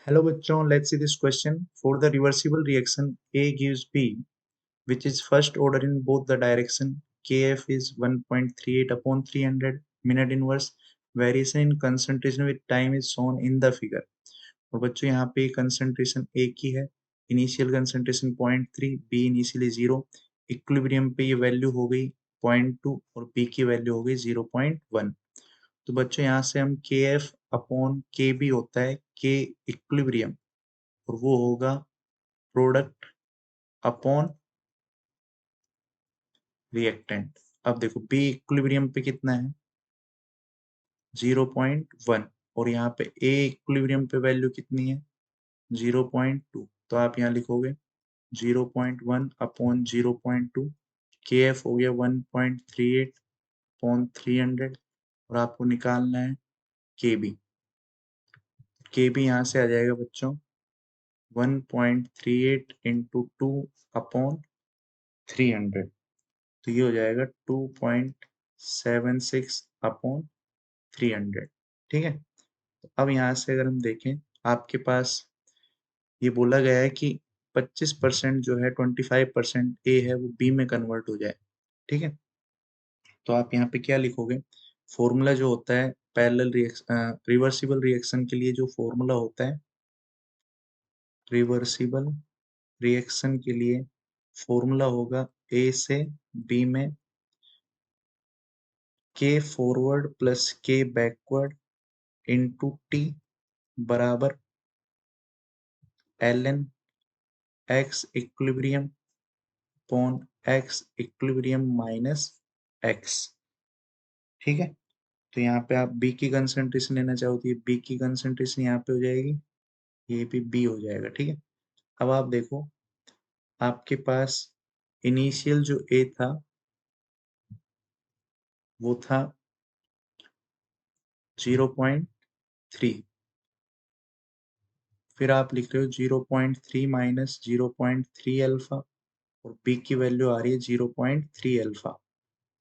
Hello बच्चों, let's see this question. For the reversible reaction A gives B, which is first order in both the direction, Kf is 1.38 upon 300 minute inverse. Variation in concentration with time is shown in the figure. और बच्चों यहाँ पे concentration A की है, initial concentration 0.3, B initially 0, equilibrium पे ये value हो गई 0.2 और B की वैल्यू हो गई 0.1। तो बच्चों यहाँ से हम Kf अपॉन Kb होता है K इक्विलिब्रियम और वो होगा प्रोडक्ट अपॉन रिएक्टेंट। अब देखो बी इक्विलिब्रियम पे कितना है 0.1 और यहाँ पे ए इक्विलिब्रियम पे वैल्यू कितनी है 0.2। तो आप यहाँ लिखोगे 0.1 अपॉन 0.2, के एफ हो गया 1.38 अपॉन 300 और आपको निकालना है के बी। के बी यहाँ से आ जाएगा बच्चों 1.38 इंटू 2 अपॉन 300, तो ये हो जाएगा 2.76 अपॉन 300। ठीक है, तो अब यहाँ से अगर हम देखें आपके पास ये बोला गया है कि 25% जो है 25% ए है वो बी में कन्वर्ट हो जाए। ठीक है, तो आप यहाँ पे क्या लिखोगे, फॉर्मूला जो होता है पैरेलल रिएक्शन रिवर्सिबल रिएक्शन के लिए जो फॉर्मूला होता है, रिवर्सिबल रिएक्शन के लिए फॉर्मूला होगा ए से बी में k forward plus k backward into t बराबर l n x equilibrium upon x equilibrium minus x. ठीक है, तो यहाँ पे आप बी की कंसंट्रेशन लेना चाहो तो ये बी की कंसंट्रेशन यहाँ पे हो जाएगी, ये भी बी हो जाएगा। ठीक है, अब आप देखो आपके पास इनिशियल जो ए था वो था 0.3, फिर आप लिख रहे हो 0.3 माइनस 0.3 अल्फा और बी की वैल्यू आ रही है 0.3 अल्फा।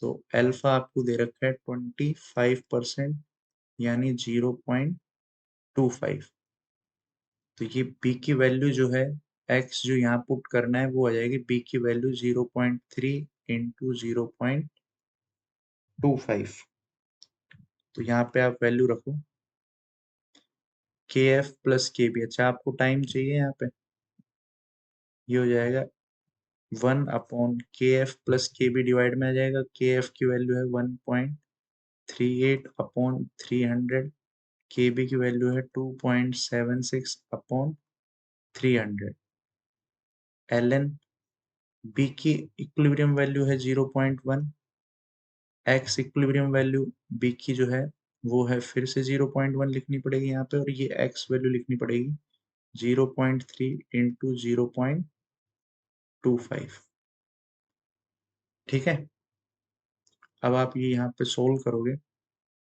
तो अल्फा आपको दे रखा है 25% यानी 0.25। तो ये बी की वैल्यू जो है एक्स जो यहाँ पुट करना है वो आ जाएगी बी की वैल्यू 0.3 इंटू 0.25। तो यहाँ पे आप वैल्यू रखो के एफ प्लस के बी। अच्छा आपको टाइम चाहिए यहाँ पे, ये हो जाएगा 1 अपॉन के एफ प्लस के बी डिवाइड में आ जाएगा। के एफ की वैल्यू है 1.38 अपॉन 300, के बी की वैल्यू है 2.76 अपॉन 300। एल एन बी की इक्विलिब्रियम वैल्यू है 0.1, एक्स इक्विलिब्रियम वैल्यू बी की जो है वो है फिर से 0.1 लिखनी पड़ेगी यहाँ पे और ये एक्स वैल्यू लिखनी पड़ेगी 0.3 इंटू 0.25। ठीक है, अब आप ये यहाँ पे सोल्व करोगे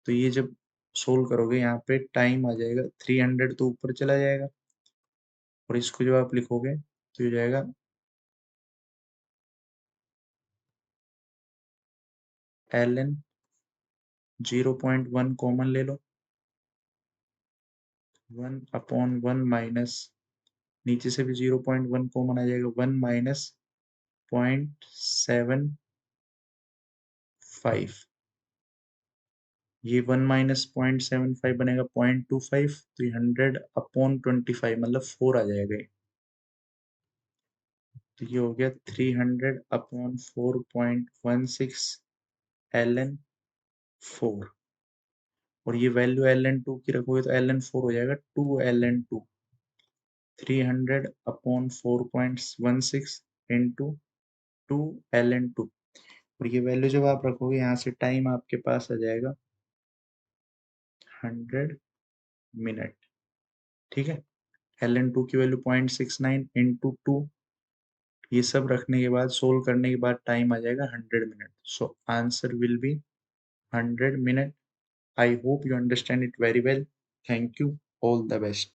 तो ये जब सोल्व करोगे यहाँ पे टाइम आ जाएगा 300 तो ऊपर चला जाएगा और इसको जब आप लिखोगे तो ये जाएगा एल एन 0.1 कॉमन ले लो, 1/1 माइनस नीचे से भी 0.1 कॉमन आ जाएगा, 1 माइनस 0.75, ये 1 माइनस 0.75 बनेगा 0.25, तो ये 100/25 मतलब 4 आ जाएगा। तो ये हो गया 300/4.16 एल एन 4 और ये वैल्यू एल एन टू की रखोगे तो एल एन 4 हो जाएगा 2 l n two, 300/4.16 into 2 l n two और ये वैल्यू जब आप रखोगे यहाँ से टाइम आपके पास आ जाएगा 100 मिनट। ठीक है, एल एन टू की वैल्यू 0.69 इंटू 2, ये सब रखने के बाद सोल्व करने के बाद टाइम आ जाएगा 100 minute. So answer will be 100 minute. I hope you understand it very well. Thank you. All the best.